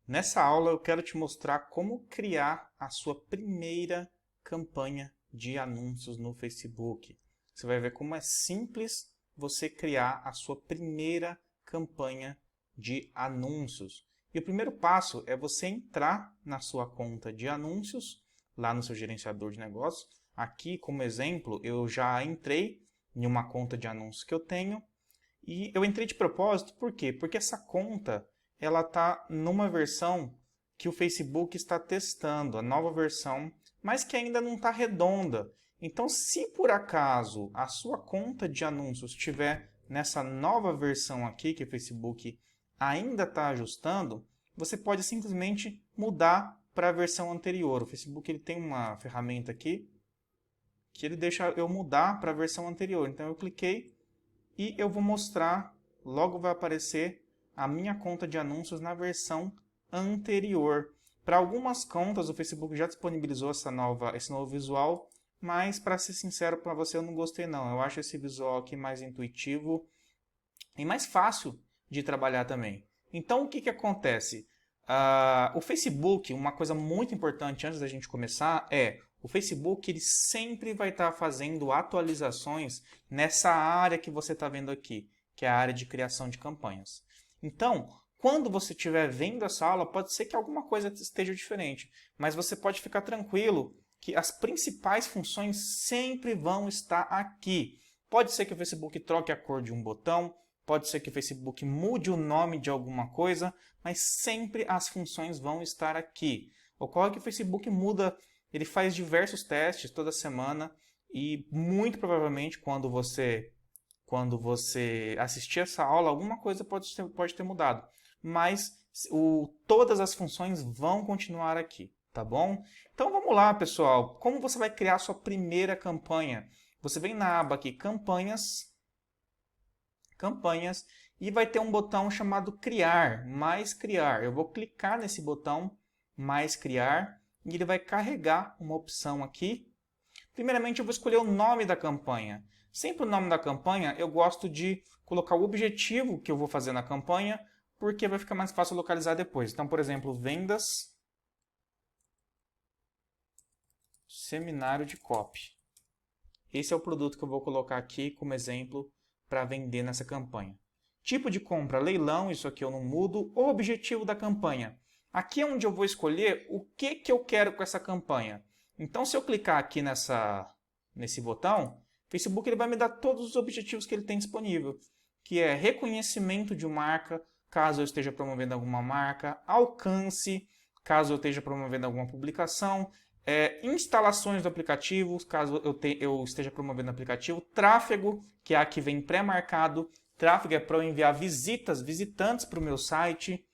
Nessa aula eu quero te mostrar como criar a sua primeira campanha de anúncios no Facebook. Você vai ver como é simples você criar a sua primeira campanha de anúncios. E o primeiro passo é você entrar na sua conta de anúncios, lá no seu gerenciador de negócios. Aqui, como exemplo, eu já entrei em uma conta de anúncios que eu tenho. E eu entrei de propósito, por quê? Porque essa conta ela está numa versão que o Facebook está testando, a nova versão, mas que ainda não está redonda. Então, se por acaso a sua conta de anúncios estiver nessa nova versão aqui, que o Facebook ainda está ajustando, você pode simplesmente mudar para a versão anterior. O Facebook ele tem uma ferramenta aqui que ele deixa eu mudar para a versão anterior. Então, eu cliquei e eu vou mostrar, logo vai aparecer a minha conta de anúncios na versão anterior. Para algumas contas, o Facebook já disponibilizou esse novo visual, mas para ser sincero para você, eu não gostei não. Eu acho esse visual aqui mais intuitivo e mais fácil de trabalhar também. Então, o que acontece? O Facebook, uma coisa muito importante antes da gente começar é o Facebook ele sempre vai estar fazendo atualizações nessa área que você está vendo aqui, que é a área de criação de campanhas. Então, quando você estiver vendo essa aula, pode ser que alguma coisa esteja diferente, mas você pode ficar tranquilo que as principais funções sempre vão estar aqui. Pode ser que o Facebook troque a cor de um botão, pode ser que o Facebook mude o nome de alguma coisa, mas sempre as funções vão estar aqui. Ocorre que o Facebook muda, ele faz diversos testes toda semana e muito provavelmente quando você assistir essa aula, alguma coisa pode ter mudado. Mas todas as funções vão continuar aqui, tá bom? Então vamos lá, pessoal. Como você vai criar a sua primeira campanha? Você vem na aba aqui, campanhas, e vai ter um botão chamado criar, mais criar. Eu vou clicar nesse botão, mais criar, e ele vai carregar uma opção aqui. Primeiramente eu vou escolher o nome da campanha. Sempre o nome da campanha eu gosto de colocar o objetivo que eu vou fazer na campanha, porque vai ficar mais fácil localizar depois. Então, por exemplo, vendas, seminário de copy. Esse é o produto que eu vou colocar aqui como exemplo para vender nessa campanha. Tipo de compra, leilão, isso aqui eu não mudo. O objetivo da campanha. Aqui é onde eu vou escolher o que eu quero com essa campanha. Então, se eu clicar aqui nesse botão, o Facebook ele vai me dar todos os objetivos que ele tem disponível, que é reconhecimento de marca, caso eu esteja promovendo alguma marca, alcance, caso eu esteja promovendo alguma publicação, instalações do aplicativo, caso eu esteja promovendo o aplicativo, tráfego, que é a que vem pré-marcado, tráfego é para eu enviar visitantes para o meu site,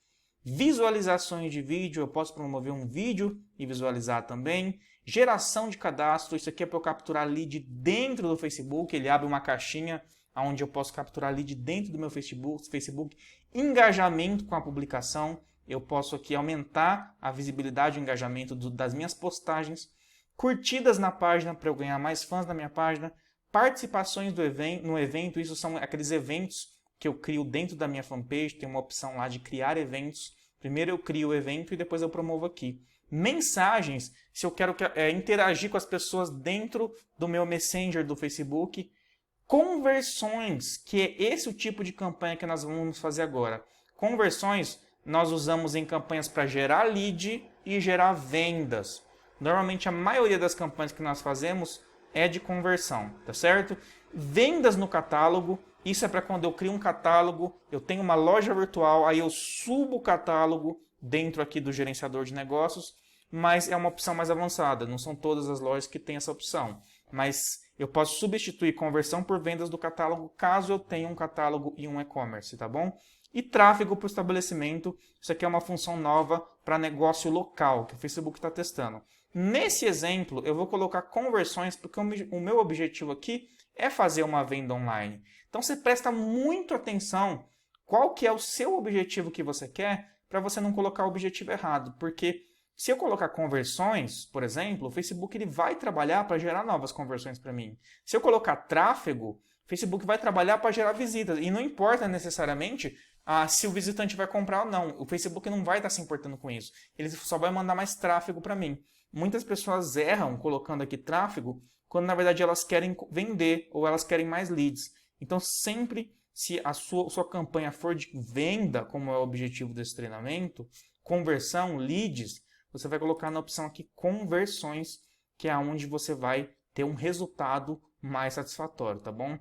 visualizações de vídeo, eu posso promover um vídeo e visualizar também, geração de cadastro, isso aqui é para eu capturar lead dentro do Facebook, ele abre uma caixinha onde eu posso capturar lead dentro do meu Facebook, engajamento com a publicação, eu posso aqui aumentar a visibilidade e o engajamento das minhas postagens, curtidas na página para eu ganhar mais fãs na minha página, participações no evento, isso são aqueles eventos que eu crio dentro da minha fanpage, tem uma opção lá de criar eventos, primeiro eu crio o evento e depois eu promovo aqui. Mensagens, se eu quero interagir com as pessoas dentro do meu Messenger do Facebook. Conversões, que é esse o tipo de campanha que nós vamos fazer agora. Conversões nós usamos em campanhas para gerar lead e gerar vendas. Normalmente a maioria das campanhas que nós fazemos é de conversão, tá certo? Vendas no catálogo, isso é para quando eu crio um catálogo, eu tenho uma loja virtual, aí eu subo o catálogo dentro aqui do gerenciador de negócios, mas é uma opção mais avançada, não são todas as lojas que têm essa opção. Mas eu posso substituir conversão por vendas do catálogo, caso eu tenha um catálogo e um e-commerce, tá bom? E tráfego para o estabelecimento, isso aqui é uma função nova para negócio local, que o Facebook está testando. Nesse exemplo, eu vou colocar conversões, porque o meu objetivo aqui é fazer uma venda online. Então, você presta muito atenção qual que é o seu objetivo que você quer, para você não colocar o objetivo errado, porque se eu colocar conversões, por exemplo, o Facebook ele vai trabalhar para gerar novas conversões para mim. Se eu colocar tráfego, o Facebook vai trabalhar para gerar visitas. E não importa necessariamente se o visitante vai comprar ou não. O Facebook não vai estar se importando com isso. Ele só vai mandar mais tráfego para mim. Muitas pessoas erram colocando aqui tráfego, quando na verdade elas querem vender ou elas querem mais leads. Então sempre, se a sua campanha for de venda, como é o objetivo desse treinamento, conversão, leads, você vai colocar na opção aqui conversões, que é onde você vai ter um resultado mais satisfatório, tá bom?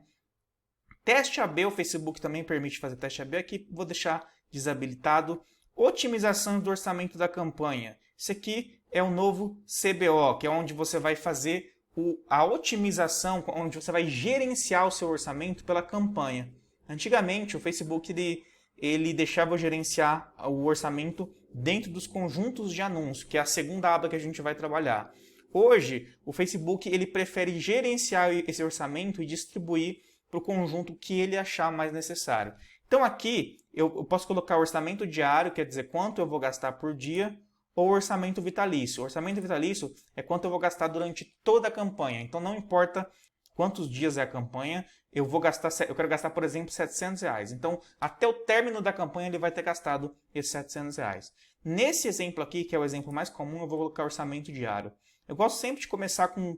Teste AB, o Facebook também permite fazer teste AB aqui, vou deixar desabilitado. Otimização do orçamento da campanha. Isso aqui é o novo CBO, que é onde você vai fazer a otimização, onde você vai gerenciar o seu orçamento pela campanha. Antigamente, o Facebook ele deixava eu gerenciar o orçamento dentro dos conjuntos de anúncio, que é a segunda aba que a gente vai trabalhar. Hoje, o Facebook ele prefere gerenciar esse orçamento e distribuir para o conjunto que ele achar mais necessário. Então aqui eu posso colocar orçamento diário, quer dizer quanto eu vou gastar por dia, ou orçamento vitalício. O orçamento vitalício é quanto eu vou gastar durante toda a campanha. Então não importa quantos dias é a campanha, eu quero gastar, por exemplo, R$700. Então, até o término da campanha, ele vai ter gastado esses R$700. Nesse exemplo aqui, que é o exemplo mais comum, eu vou colocar orçamento diário. Eu gosto sempre de começar com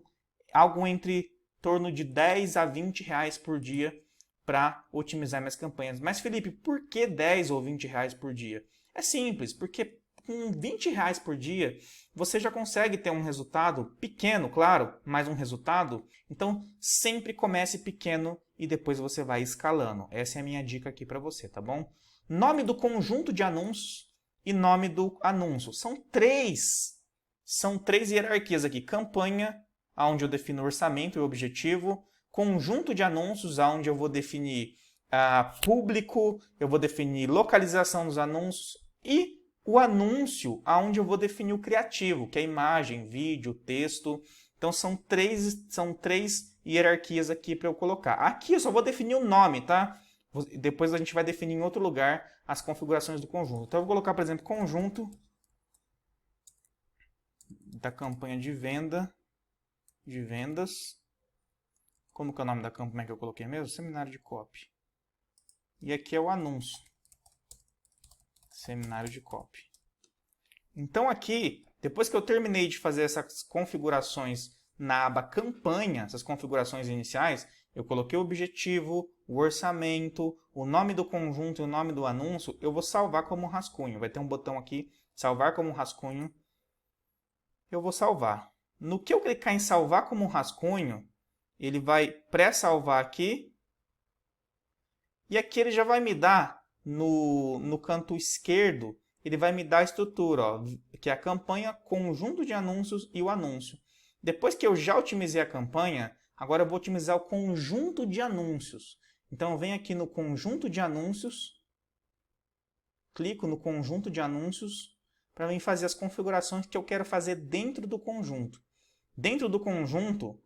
algo entre torno de 10 a 20 reais por dia para otimizar minhas campanhas. Mas, Felipe, por que 10 ou 20 reais por dia? É simples, porque com 20 reais por dia, você já consegue ter um resultado pequeno, claro, mas um resultado. Então, sempre comece pequeno e depois você vai escalando. Essa é a minha dica aqui para você, tá bom? Nome do conjunto de anúncios e nome do anúncio. São três hierarquias aqui. Campanha, onde eu defino o orçamento e o objetivo. Conjunto de anúncios, onde eu vou definir público, eu vou definir localização dos anúncios. E o anúncio, onde eu vou definir o criativo, que é imagem, vídeo, texto. Então são três hierarquias aqui para eu colocar. Aqui eu só vou definir o nome, tá? Depois a gente vai definir em outro lugar as configurações do conjunto. Então eu vou colocar, por exemplo, conjunto da campanha de vendas. Como que é o nome da campanha que eu coloquei mesmo? Seminário de copy. E aqui é o anúncio. Seminário de copy. Então aqui, depois que eu terminei de fazer essas configurações na aba campanha, essas configurações iniciais, eu coloquei o objetivo, o orçamento, o nome do conjunto e o nome do anúncio, eu vou salvar como rascunho. Vai ter um botão aqui, salvar como rascunho. Eu vou salvar. No que eu clicar em salvar como rascunho, ele vai pré-salvar aqui. E aqui ele já vai me dar, no canto esquerdo, ele vai me dar a estrutura, ó, que é a campanha, conjunto de anúncios e o anúncio. Depois que eu já otimizei a campanha, agora eu vou otimizar o conjunto de anúncios. Então eu venho aqui no conjunto de anúncios, clico no conjunto de anúncios, para mim fazer as configurações que eu quero fazer dentro do conjunto. Dentro do conjunto,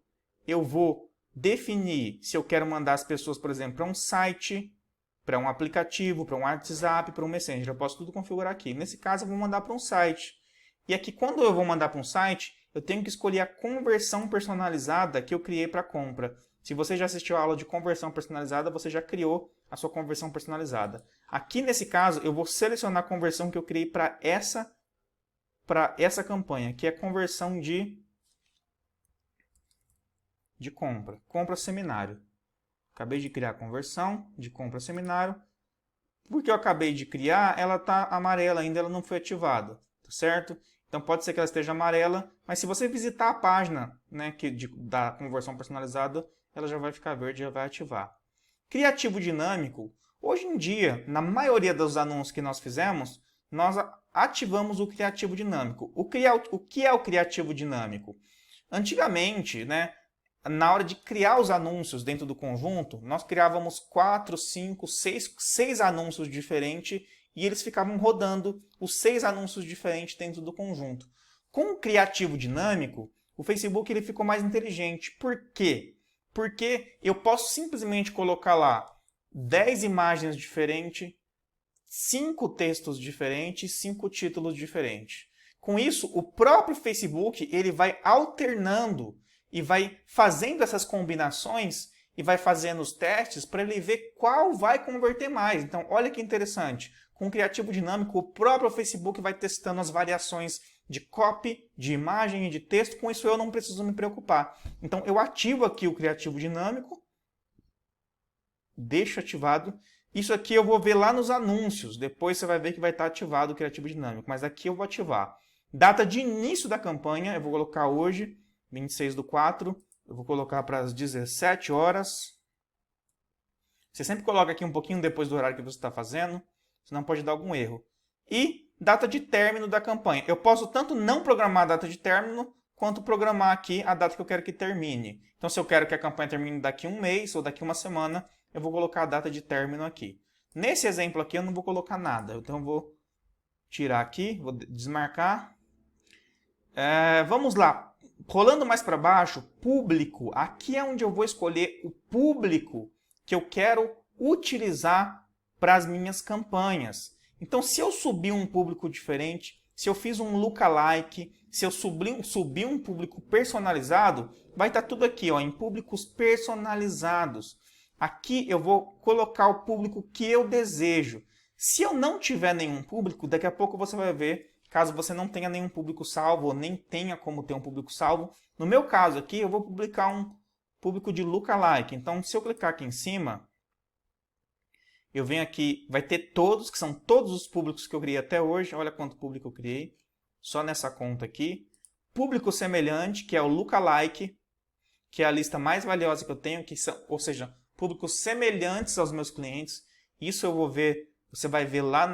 eu vou definir se eu quero mandar as pessoas, por exemplo, para um site, para um aplicativo, para um WhatsApp, para um Messenger. Eu posso tudo configurar aqui. Nesse caso, eu vou mandar para um site. E aqui, quando eu vou mandar para um site, eu tenho que escolher a conversão personalizada que eu criei para compra. Se você já assistiu a aula de conversão personalizada, você já criou a sua conversão personalizada. Aqui, nesse caso, eu vou selecionar a conversão que eu criei para essa campanha, que é a conversão de compra. Compra seminário. Acabei de criar a conversão de compra seminário. Porque eu acabei de criar, ela está amarela ainda, ela não foi ativada, tá certo? Então pode ser que ela esteja amarela, mas se você visitar a página, né, da conversão personalizada, ela já vai ficar verde, já vai ativar. Criativo dinâmico. Hoje em dia, na maioria dos anúncios que nós fizemos, nós ativamos o criativo dinâmico. O que é o criativo dinâmico? Antigamente, né, na hora de criar os anúncios dentro do conjunto, nós criávamos 4, 5, 6 anúncios diferentes e eles ficavam rodando os 6 anúncios diferentes dentro do conjunto. Com o criativo dinâmico, o Facebook ele ficou mais inteligente. Por quê? Porque eu posso simplesmente colocar lá 10 imagens diferentes, 5 textos diferentes, 5 títulos diferentes. Com isso, o próprio Facebook ele vai alternando e vai fazendo essas combinações e vai fazendo os testes para ele ver qual vai converter mais. Então, olha que interessante. Com o Criativo Dinâmico, o próprio Facebook vai testando as variações de copy, de imagem e de texto. Com isso, eu não preciso me preocupar. Então, eu ativo aqui o Criativo Dinâmico, deixo ativado. Isso aqui eu vou ver lá nos anúncios. Depois você vai ver que vai estar ativado o Criativo Dinâmico. Mas aqui eu vou ativar. Data de início da campanha, eu vou colocar hoje, 26/4. Eu vou colocar para as 17 horas. Você sempre coloca aqui um pouquinho depois do horário que você está fazendo, senão pode dar algum erro. E data de término da campanha. Eu posso tanto não programar a data de término, quanto programar aqui a data que eu quero que termine. Então, se eu quero que a campanha termine daqui a um mês ou daqui a uma semana, eu vou colocar a data de término aqui. Nesse exemplo aqui, eu não vou colocar nada. Então, eu vou tirar aqui, vou desmarcar. Vamos lá. Rolando mais para baixo, público. Aqui é onde eu vou escolher o público que eu quero utilizar para as minhas campanhas. Então, se eu subir um público diferente, se eu fiz um lookalike, se eu subir um público personalizado, vai estar tudo aqui, ó, em públicos personalizados. Aqui eu vou colocar o público que eu desejo. Se eu não tiver nenhum público, daqui a pouco você vai ver, caso você não tenha nenhum público salvo, ou nem tenha como ter um público salvo, no meu caso aqui, eu vou publicar um público de lookalike. Então, se eu clicar aqui em cima, eu venho aqui, vai ter todos, que são todos os públicos que eu criei até hoje. Olha quanto público eu criei, só nessa conta aqui. Público semelhante, que é o lookalike, que é a lista mais valiosa que eu tenho, que são, ou seja, públicos semelhantes aos meus clientes. Isso eu vou ver, você vai ver lá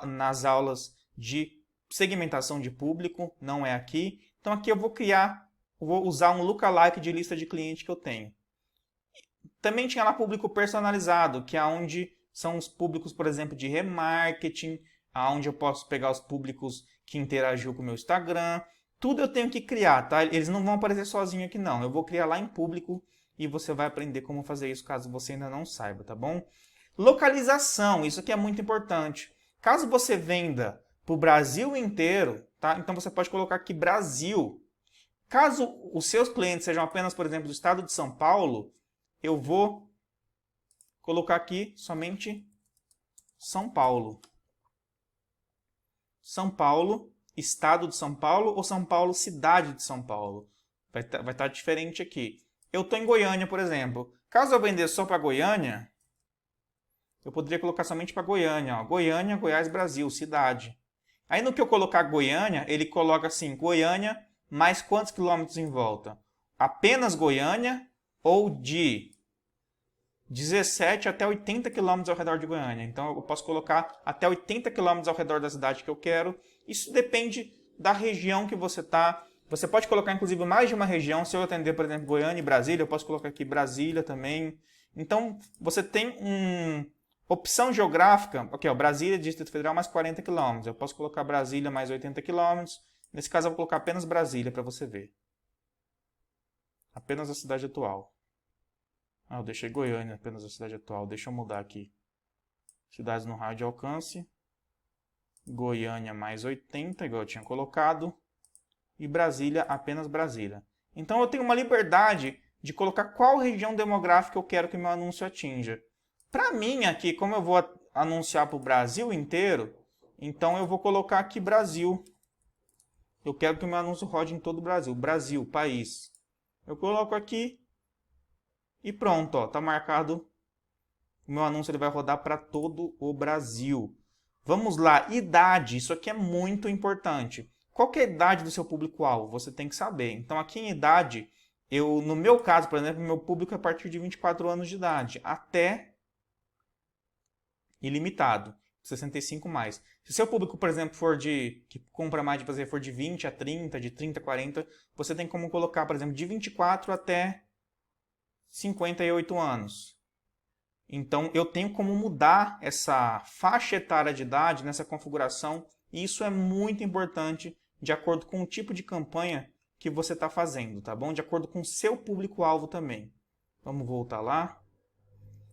nas aulas de segmentação de público, não é aqui. Então aqui eu vou usar um lookalike de lista de cliente que eu tenho. Também tinha lá público personalizado, que é onde são os públicos, por exemplo, de remarketing, onde eu posso pegar os públicos que interagiu com o meu Instagram. Tudo eu tenho que criar, tá? Eles não vão aparecer sozinho aqui não. Eu vou criar lá em público e você vai aprender como fazer isso caso você ainda não saiba, tá bom? Localização, isso aqui é muito importante. Caso você venda para o Brasil inteiro, tá? Então você pode colocar aqui Brasil. Caso os seus clientes sejam apenas, por exemplo, do estado de São Paulo, eu vou colocar aqui somente São Paulo. São Paulo, estado de São Paulo ou São Paulo, cidade de São Paulo. Vai estar diferente aqui. Eu estou em Goiânia, por exemplo. Caso eu vender só para Goiânia, eu poderia colocar somente para Goiânia. Ó. Goiânia, Goiás, Brasil, cidade. Aí no que eu colocar Goiânia, ele coloca assim, Goiânia mais quantos quilômetros em volta? Apenas Goiânia ou de 17 até 80 quilômetros ao redor de Goiânia. Então eu posso colocar até 80 quilômetros ao redor da cidade que eu quero. Isso depende da região que você está. Você pode colocar inclusive mais de uma região. Se eu atender, por exemplo, Goiânia e Brasília, eu posso colocar aqui Brasília também. Então você tem opção geográfica. Ok, ó, Brasília, Distrito Federal, mais 40 km. Eu posso colocar Brasília mais 80 km. Nesse caso eu vou colocar apenas Brasília para você ver. Apenas a cidade atual. Eu deixei Goiânia apenas a cidade atual. Deixa eu mudar aqui. Cidades no raio de alcance. Goiânia mais 80, igual eu tinha colocado. E Brasília, apenas Brasília. Então eu tenho uma liberdade de colocar qual região demográfica eu quero que meu anúncio atinja. Para mim aqui, como eu vou anunciar para o Brasil inteiro, então eu vou colocar aqui Brasil. Eu quero que o meu anúncio rode em todo o Brasil. Brasil, país. Eu coloco aqui. E pronto, ó, tá marcado. O meu anúncio ele vai rodar para todo o Brasil. Vamos lá, idade. Isso aqui é muito importante. Qual que é a idade do seu público-alvo? Você tem que saber. Então, aqui em idade, no meu caso, por exemplo, meu público é a partir de 24 anos de idade, até ilimitado, 65 mais. Se o seu público, por exemplo, que compra mais, for de 20 a 30, de 30 a 40, você tem como colocar, por exemplo, de 24 até 58 anos. Então, eu tenho como mudar essa faixa etária de idade nessa configuração. E isso é muito importante de acordo com o tipo de campanha que você está fazendo, tá bom? De acordo com o seu público-alvo também. Vamos voltar lá.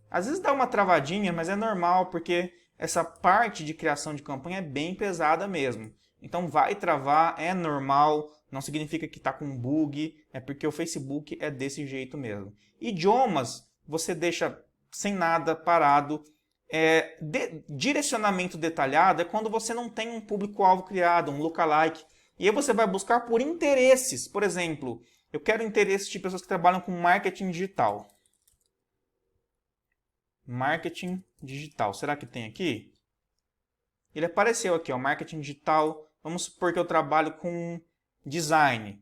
Às vezes dá uma travadinha, mas é normal, porque essa parte de criação de campanha é bem pesada mesmo. Então vai travar, é normal, não significa que está com bug, é porque o Facebook é desse jeito mesmo. Idiomas, você deixa sem nada, parado. Direcionamento detalhado é quando você não tem um público-alvo criado, um lookalike. E aí você vai buscar por interesses. Por exemplo, eu quero interesses de pessoas que trabalham com marketing digital. Marketing digital. Será que tem aqui? Ele apareceu aqui, ó, marketing digital. Vamos supor que eu trabalho com design.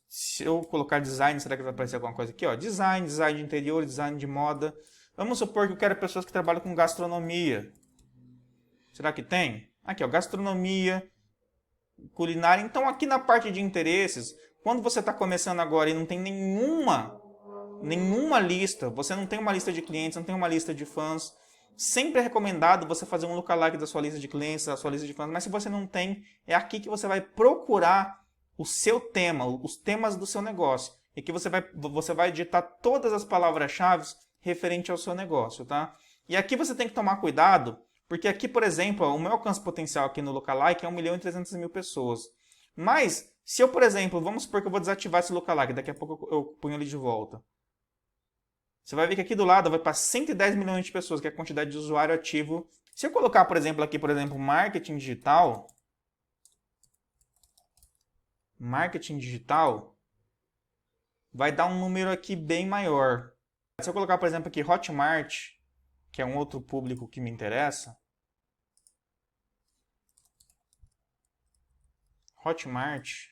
Se eu colocar design, será que vai aparecer alguma coisa aqui? Ó, design de interior, design de moda. Vamos supor que eu quero pessoas que trabalham com gastronomia. Será que tem? Aqui, ó, gastronomia, culinária. Então, aqui na parte de interesses, quando você está começando agora e não tem nenhuma lista, você não tem uma lista de clientes, não tem uma lista de fãs, sempre é recomendado você fazer um lookalike da sua lista de clientes, da sua lista de fãs, mas se você não tem, é aqui que você vai procurar o seu tema, os temas do seu negócio. E que você vai digitar todas as palavras-chave referente ao seu negócio, tá? E aqui você tem que tomar cuidado, porque aqui, por exemplo, o meu alcance potencial aqui no lookalike é 1.300.000 pessoas. Mas, se eu, por exemplo, vamos supor que eu vou desativar esse lookalike, daqui a pouco eu ponho ele de volta. Você vai ver que aqui do lado vai para 110 milhões de pessoas, que é a quantidade de usuário ativo. Se eu colocar, por exemplo, aqui, marketing digital, vai dar um número aqui bem maior. Se eu colocar, por exemplo, aqui Hotmart, que é um outro público que me interessa, Hotmart,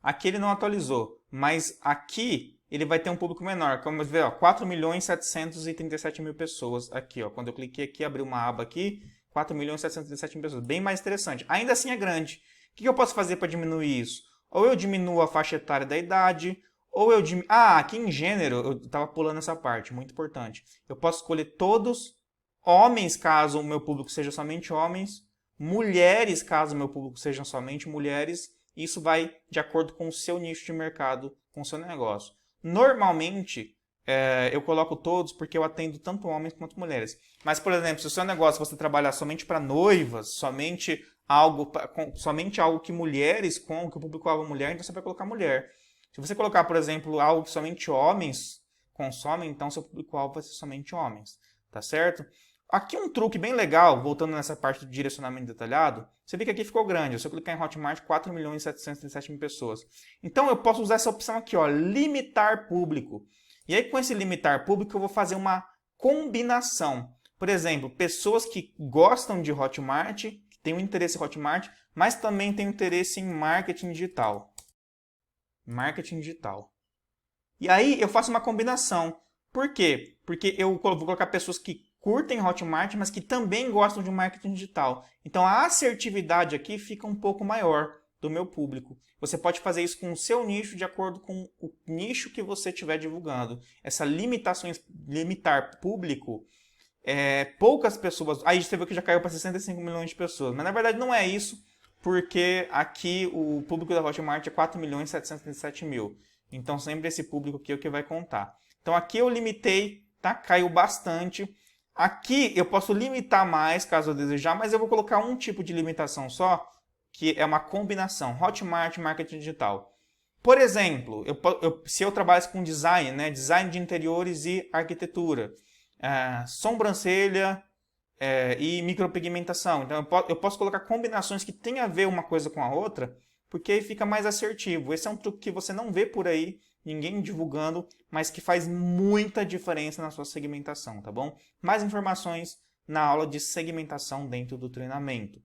aqui ele não atualizou, mas aqui ele vai ter um público menor. Como você vê, 4.737.000 pessoas aqui, ó. Quando eu cliquei aqui, abriu uma aba aqui, 4.737.000 pessoas. Bem mais interessante. Ainda assim é grande. O que eu posso fazer para diminuir isso? Ou eu diminuo a faixa etária da idade, ou eu diminuo... aqui em gênero, eu estava pulando essa parte, muito importante. Eu posso escolher todos, homens, caso o meu público seja somente homens, mulheres, caso o meu público sejam somente mulheres. Isso vai de acordo com o seu nicho de mercado, com o seu negócio. Normalmente, eu coloco todos porque eu atendo tanto homens quanto mulheres. Mas, por exemplo, se o seu negócio você trabalhar somente para noivas, somente algo que mulheres que o público-alvo é mulher, então você vai colocar mulher. Se você colocar, por exemplo, algo que somente homens consomem, então seu público-alvo vai ser somente homens. Tá certo? Aqui um truque bem legal, voltando nessa parte de direcionamento detalhado, você vê que aqui ficou grande. Se eu clicar em Hotmart, 4.737.000 pessoas. Então eu posso usar essa opção aqui, ó, limitar público. E aí com esse limitar público eu vou fazer uma combinação. Por exemplo, pessoas que gostam de Hotmart, que têm um interesse em Hotmart, mas também têm interesse em marketing digital. Marketing digital. E aí eu faço uma combinação. Por quê? Porque eu vou colocar pessoas que curtem Hotmart, mas que também gostam de marketing digital. Então a assertividade aqui fica um pouco maior do meu público. Você pode fazer isso com o seu nicho de acordo com o nicho que você estiver divulgando. Essa limitar público, poucas pessoas... Aí você viu que já caiu para 65 milhões de pessoas. Mas na verdade não é isso, porque aqui o público da Hotmart é 4.737.000. Então sempre esse público aqui é o que vai contar. Então aqui eu limitei, tá? Caiu bastante. Aqui eu posso limitar mais, caso eu desejar, mas eu vou colocar um tipo de limitação só, que é uma combinação, Hotmart e marketing digital. Por exemplo, se eu trabalhasse com design, né, design de interiores e arquitetura, sobrancelha e micropigmentação, então eu posso colocar combinações que têm a ver uma coisa com a outra, porque aí fica mais assertivo. Esse é um truque que você não vê por aí, ninguém divulgando, mas que faz muita diferença na sua segmentação, tá bom? Mais informações na aula de segmentação dentro do treinamento.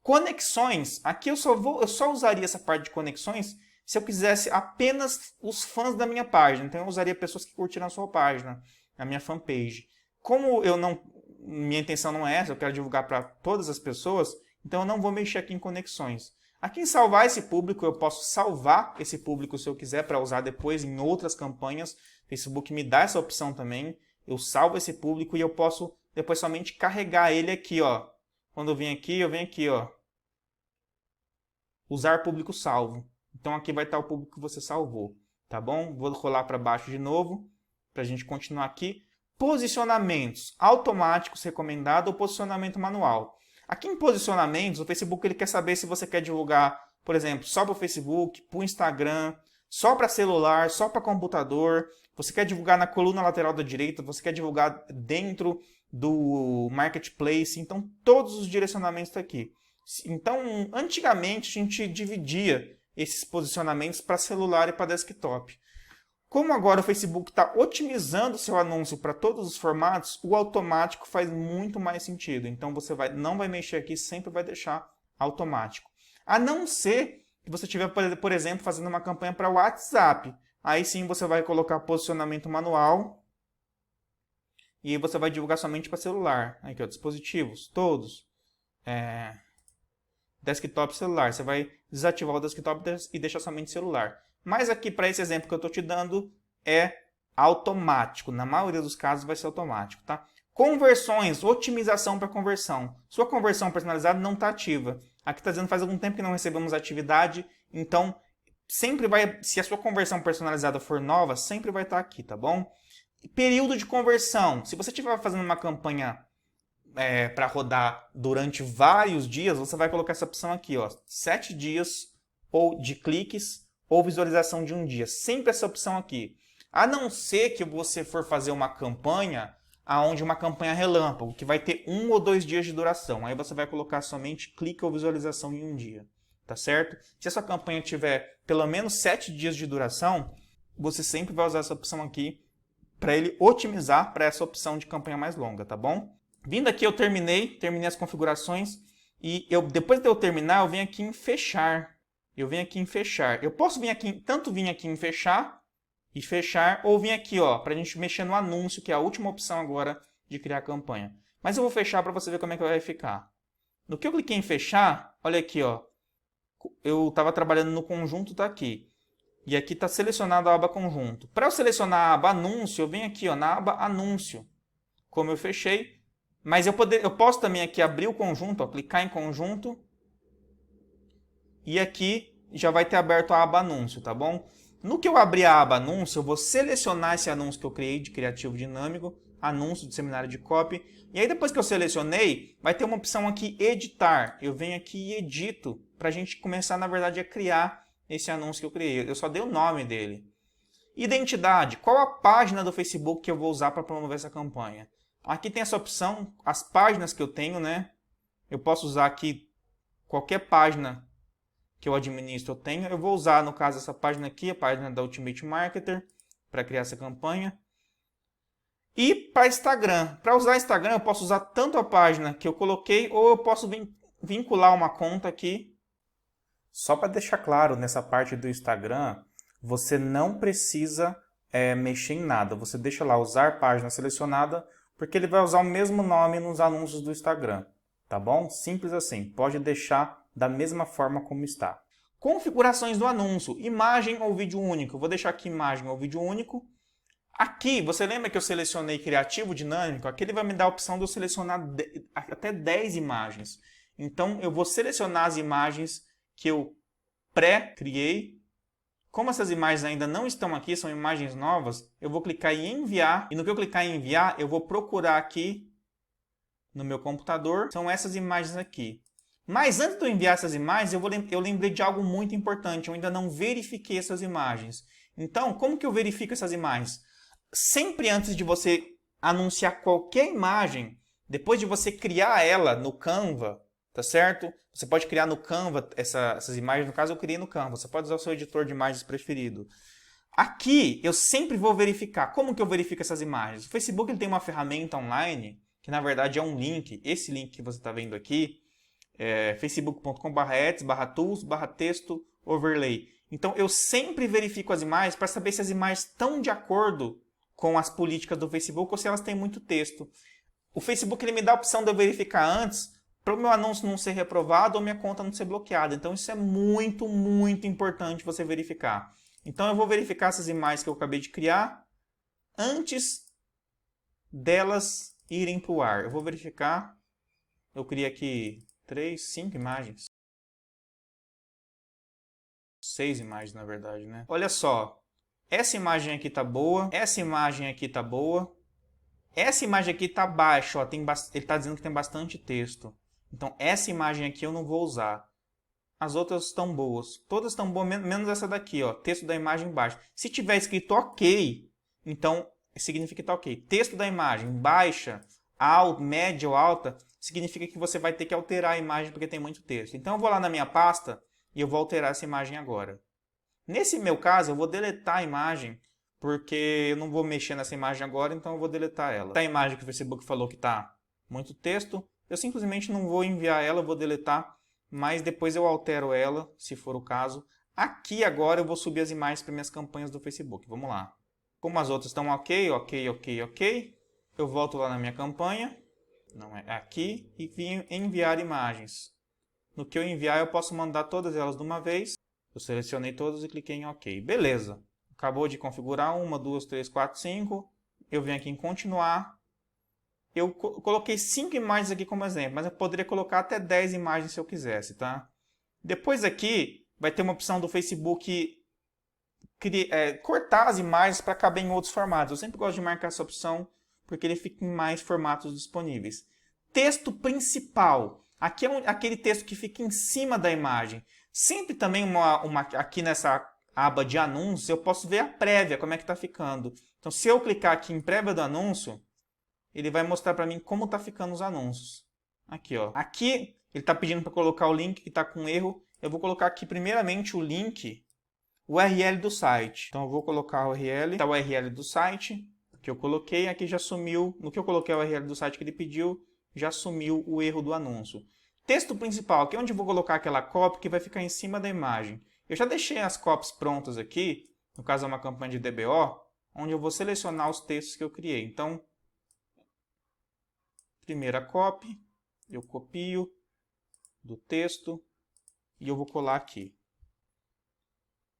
Conexões, aqui eu só usaria essa parte de conexões se eu quisesse apenas os fãs da minha página. Então eu usaria pessoas que curtiram a sua página, a minha fanpage. Como minha intenção não é essa, eu quero divulgar para todas as pessoas, então eu não vou mexer aqui em conexões. Aqui em salvar esse público, eu posso salvar esse público se eu quiser para usar depois em outras campanhas. O Facebook me dá essa opção também. Eu salvo esse público e eu posso depois somente carregar ele aqui, ó. Quando eu venho aqui, ó. Usar público salvo. Então aqui vai estar o público que você salvou, tá bom? Vou rolar para baixo de novo para a gente continuar aqui. Posicionamentos automáticos recomendado ou posicionamento manual. Aqui em posicionamentos, o Facebook ele quer saber se você quer divulgar, por exemplo, só para o Facebook, para o Instagram, só para celular, só para computador, você quer divulgar na coluna lateral da direita, você quer divulgar dentro do Marketplace, então todos os direcionamentos estão aqui. Então, antigamente a gente dividia esses posicionamentos para celular e para desktop. Como agora o Facebook está otimizando seu anúncio para todos os formatos, o automático faz muito mais sentido. Então você não vai mexer aqui, sempre vai deixar automático. A não ser que você estiver, por exemplo, fazendo uma campanha para o WhatsApp. Aí sim você vai colocar posicionamento manual e você vai divulgar somente para celular. Aqui, ó, dispositivos, todos. Desktop celular. Você vai desativar o desktop e deixar somente celular. Mas aqui, para esse exemplo que eu estou te dando, é automático. Na maioria dos casos vai ser automático, tá? Conversões, otimização para conversão. Sua conversão personalizada não está ativa. Aqui está dizendo faz algum tempo que não recebemos atividade, então sempre vai, se a sua conversão personalizada for nova, sempre vai estar aqui, tá bom? Período de conversão. Se você estiver fazendo uma campanha para rodar durante vários dias, você vai colocar essa opção aqui, ó, 7 dias ou de cliques ou visualização de um dia. Sempre essa opção aqui. A não ser que você for fazer uma campanha, onde uma campanha relâmpago, que vai ter 1 ou 2 dias de duração. Aí você vai colocar somente clique ou visualização em um dia. Tá certo? Se a sua campanha tiver pelo menos 7 dias de duração, você sempre vai usar essa opção aqui para ele otimizar para essa opção de campanha mais longa, tá bom? Vindo aqui eu terminei as configurações e depois de eu terminar, eu venho aqui em fechar. Eu posso vir aqui em fechar e fechar, ou vir aqui, ó, para a gente mexer no anúncio, que é a última opção agora de criar a campanha. Mas eu vou fechar para você ver como é que vai ficar. No que eu cliquei em fechar, olha aqui, ó, eu estava trabalhando no conjunto, tá aqui. E aqui está selecionado a aba conjunto. Para eu selecionar a aba anúncio, eu venho aqui, ó, na aba anúncio. Como eu fechei, mas eu posso também aqui abrir o conjunto, ó, clicar em conjunto. E aqui já vai ter aberto a aba anúncio, tá bom? No que eu abrir a aba anúncio, eu vou selecionar esse anúncio que eu criei de criativo dinâmico, anúncio de seminário de copy. E aí depois que eu selecionei, vai ter uma opção aqui, editar. Eu venho aqui e edito, para a gente começar, na verdade, a criar esse anúncio que eu criei. Eu só dei o nome dele. Identidade. Qual a página do Facebook que eu vou usar para promover essa campanha? Aqui tem essa opção, as páginas que eu tenho, né? Eu posso usar aqui qualquer página que eu administro, eu vou usar, no caso, essa página aqui, a página da Ultimate Marketer, para criar essa campanha. E para Instagram. Para usar Instagram, eu posso usar tanto a página que eu coloquei, ou eu posso vincular uma conta aqui. Só para deixar claro, nessa parte do Instagram, você não precisa mexer em nada. Você deixa lá, usar página selecionada, porque ele vai usar o mesmo nome nos anúncios do Instagram. Tá bom? Simples assim. Pode deixar da mesma forma como está. Configurações do anúncio, imagem ou vídeo único. Eu vou deixar aqui imagem ou vídeo único. Aqui, você lembra que eu selecionei criativo dinâmico? Aqui ele vai me dar a opção de eu selecionar até 10 imagens. Então, eu vou selecionar as imagens que eu pré-criei. Como essas imagens ainda não estão aqui, são imagens novas, eu vou clicar em enviar. E no que eu clicar em enviar, eu vou procurar aqui no meu computador. São essas imagens aqui. Mas antes de eu enviar essas imagens, eu lembrei de algo muito importante. Eu ainda não verifiquei essas imagens. Então, como que eu verifico essas imagens? Sempre antes de você anunciar qualquer imagem, depois de você criar ela no Canva, tá certo? Você pode criar no Canva essas imagens. No caso, eu criei no Canva. Você pode usar o seu editor de imagens preferido. Aqui, eu sempre vou verificar. Como que eu verifico essas imagens? O Facebook ele tem uma ferramenta online, que na verdade é um link. Esse link que você está vendo aqui, facebook.com/ads/tools/texto overlay. Então eu sempre verifico as imagens para saber se as imagens estão de acordo com as políticas do Facebook ou se elas têm muito texto. O Facebook ele me dá a opção de eu verificar antes para o meu anúncio não ser reprovado ou minha conta não ser bloqueada. Então isso é muito, muito importante você verificar. Então eu vou verificar essas imagens que eu acabei de criar antes delas irem para o ar. Eu vou verificar. Eu criei aqui 5 imagens. 6 imagens, na verdade, né? Olha só. Essa imagem aqui tá boa. Essa imagem aqui tá boa. Essa imagem aqui tá baixa, ó. Ele tá dizendo que tem bastante texto. Então, essa imagem aqui eu não vou usar. as outras estão boas. Todas estão boas, menos essa daqui, ó, texto da imagem baixa. Se tiver escrito ok, então significa que está ok. Texto da imagem baixa, alta, média ou alta, significa que você vai ter que alterar a imagem porque tem muito texto. Então eu vou lá na minha pasta e eu vou alterar essa imagem agora. Nesse meu caso, eu vou deletar a imagem, porque eu não vou mexer nessa imagem agora, então eu vou deletar ela. A imagem que o Facebook falou que está muito texto, eu simplesmente não vou enviar ela, eu vou deletar, mas depois eu altero ela, se for o caso. Aqui agora eu vou subir as imagens para minhas campanhas do Facebook. Vamos lá. Como as outras estão ok, eu volto lá na minha campanha, não é aqui, e vim enviar imagens. No que eu enviar, eu posso mandar todas elas de uma vez. Eu selecionei todas e cliquei em OK. Beleza. Acabou de configurar 1, 2, 3, 4, 5. Eu venho aqui em continuar. Eu coloquei 5 imagens aqui como exemplo, mas eu poderia colocar até 10 imagens se eu quisesse, tá? Depois aqui vai ter uma opção do Facebook cortar as imagens para caber em outros formatos. Eu sempre gosto de marcar essa opção porque ele fica em mais formatos disponíveis. Texto principal. Aqui é aquele texto que fica em cima da imagem. Sempre também aqui nessa aba de anúncios, eu posso ver a prévia, como é que está ficando. Então, se eu clicar aqui em prévia do anúncio, ele vai mostrar para mim como está ficando os anúncios. Aqui, ó. Aqui, ele está pedindo para colocar o link que está com erro. Eu vou colocar aqui, primeiramente, o link, o URL do site. Então, eu vou colocar o URL, tá o URL do site que eu coloquei. Aqui já sumiu, no que eu coloquei o URL do site que ele pediu, já sumiu o erro do anúncio. Texto principal, aqui é onde eu vou colocar aquela copy que vai ficar em cima da imagem. Eu já deixei as copies prontas aqui, no caso é uma campanha de DBO, onde eu vou selecionar os textos que eu criei. Então, primeira copy, eu copio do texto e eu vou colar aqui.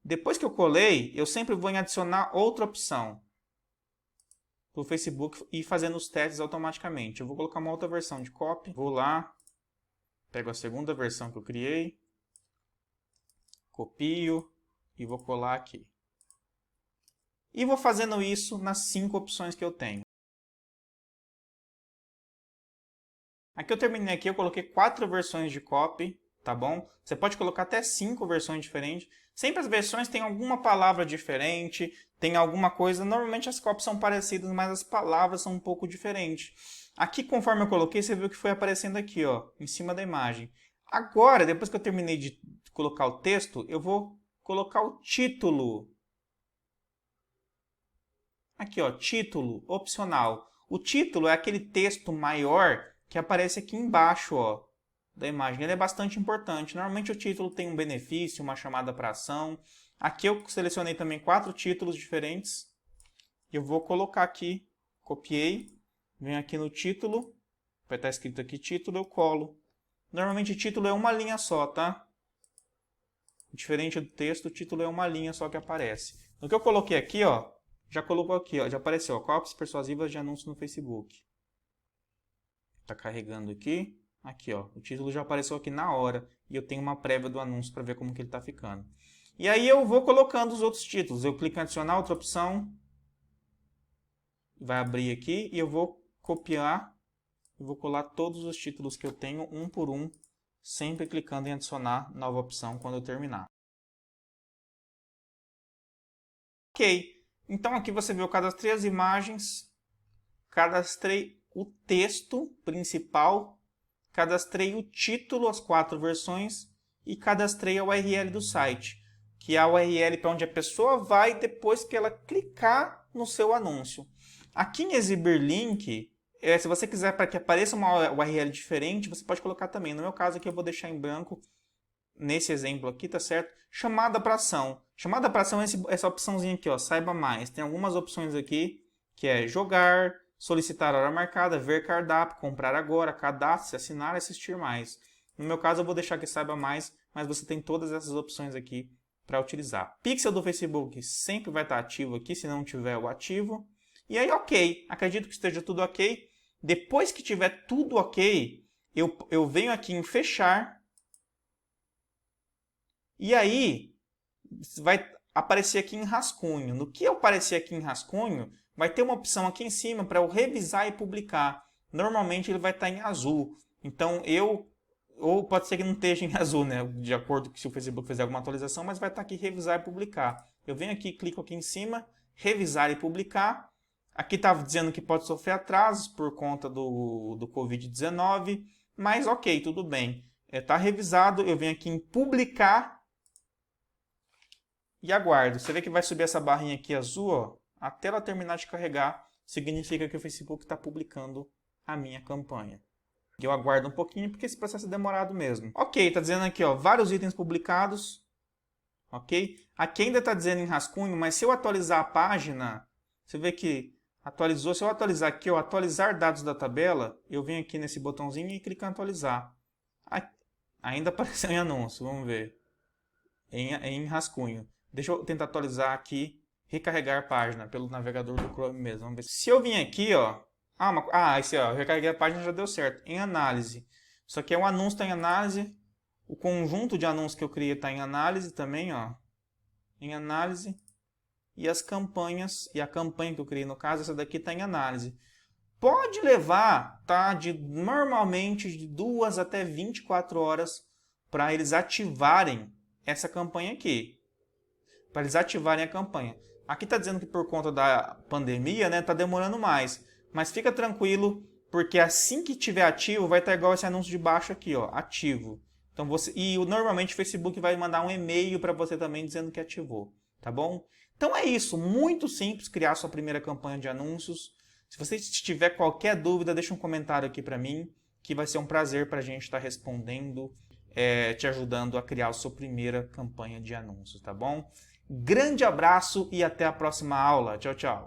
Depois que eu colei, eu sempre vou adicionar outra opção para o Facebook e fazendo os testes automaticamente. Eu vou colocar uma outra versão de copy, vou lá, pego a segunda versão que eu criei, copio e vou colar aqui. E vou fazendo isso nas 5 opções que eu tenho. Aqui eu terminei aqui, eu coloquei 4 versões de copy, tá bom? Você pode colocar até 5 versões diferentes. Sempre as versões têm alguma palavra diferente, tem alguma coisa. Normalmente as copies são parecidas, mas as palavras são um pouco diferentes. Aqui, conforme eu coloquei, você viu que foi aparecendo aqui, ó, em cima da imagem. Agora, depois que eu terminei de colocar o texto, eu vou colocar o título. Aqui, ó, título opcional. O título é aquele texto maior que aparece aqui embaixo, ó, da imagem. Ele é bastante importante. Normalmente o título tem um benefício, uma chamada para ação. Aqui eu selecionei também 4 títulos diferentes. Eu vou colocar aqui, copiei, venho aqui no título, vai estar escrito aqui título, eu colo. Normalmente o título é uma linha só, tá? Diferente do texto, o título é uma linha só que aparece. No que eu coloquei aqui, ó, já colocou aqui, ó, já apareceu, ó, copies persuasivas de anúncios no Facebook. Está carregando aqui. Aqui, ó, o título já apareceu aqui na hora. E eu tenho uma prévia do anúncio para ver como que ele está ficando. E aí eu vou colocando os outros títulos. Eu clico em adicionar outra opção. Vai abrir aqui e eu vou copiar. E vou colar todos os títulos que eu tenho, um por um. Sempre clicando em adicionar nova opção quando eu terminar. Ok. Então aqui você viu, eu cadastrei as imagens. Cadastrei o texto principal, cadastrei o título, as 4 versões, e cadastrei a URL do site, que é a URL para onde a pessoa vai depois que ela clicar no seu anúncio. Aqui em exibir link, se você quiser para que apareça uma URL diferente, você pode colocar também. No meu caso aqui eu vou deixar em branco, nesse exemplo aqui, tá certo? Chamada para ação. Chamada para ação é essa opçãozinha aqui, ó, saiba mais. Tem algumas opções aqui, que é jogar, solicitar hora marcada, ver cardápio, comprar agora, cadastre, assinar, assistir mais. No meu caso eu vou deixar que saiba mais, mas você tem todas essas opções aqui para utilizar. Pixel do Facebook sempre vai estar ativo aqui, se não tiver o ativo. E aí, ok, acredito que esteja tudo ok. Depois que tiver tudo ok, eu venho aqui em fechar. E aí, vai aparecer aqui em rascunho. No que aparecer aqui em rascunho, vai ter uma opção aqui em cima para eu revisar e publicar. Normalmente ele vai estar em azul. Então eu ou pode ser que não esteja em azul, né? De acordo com se o Facebook fizer alguma atualização, mas vai estar aqui revisar e publicar. Eu venho aqui, clico aqui em cima, revisar e publicar. Aqui está dizendo que pode sofrer atrasos por conta do Covid-19, mas ok, tudo bem. Está revisado, eu venho aqui em publicar e aguardo. Você vê que vai subir essa barrinha aqui azul, ó, até ela terminar de carregar, significa que o Facebook está publicando a minha campanha. Eu aguardo um pouquinho porque esse processo é demorado mesmo. Ok, está dizendo aqui, ó, vários itens publicados. Ok? Aqui ainda está dizendo em rascunho, mas se eu atualizar a página, você vê que atualizou. Se eu atualizar aqui, ó, atualizar dados da tabela, eu venho aqui nesse botãozinho e clico em atualizar. Ainda apareceu em anúncio, vamos ver. Em rascunho. Deixa eu tentar atualizar aqui, recarregar página pelo navegador do Chrome mesmo. Vamos ver. Se eu vim aqui, ó, esse, ó, recarreguei a página, já deu certo. Em análise. Isso aqui é um anúncio, está em análise. O conjunto de anúncios que eu criei está em análise também, ó. Em análise. E as campanhas, e a campanha que eu criei no caso, essa daqui está em análise. Pode levar, tá, normalmente de 2 até 24 horas para eles ativarem essa campanha aqui. Para eles ativarem a campanha. Aqui está dizendo que por conta da pandemia, né, está demorando mais. Mas fica tranquilo, porque assim que tiver ativo, vai estar igual esse anúncio de baixo aqui, ó, ativo. Então normalmente o Facebook vai mandar um e-mail para você também dizendo que ativou, tá bom? Então é isso, muito simples criar sua primeira campanha de anúncios. Se você tiver qualquer dúvida, deixa um comentário aqui para mim, que vai ser um prazer para a gente estar respondendo, te ajudando a criar a sua primeira campanha de anúncios, tá bom? Grande abraço e até a próxima aula. Tchau, tchau.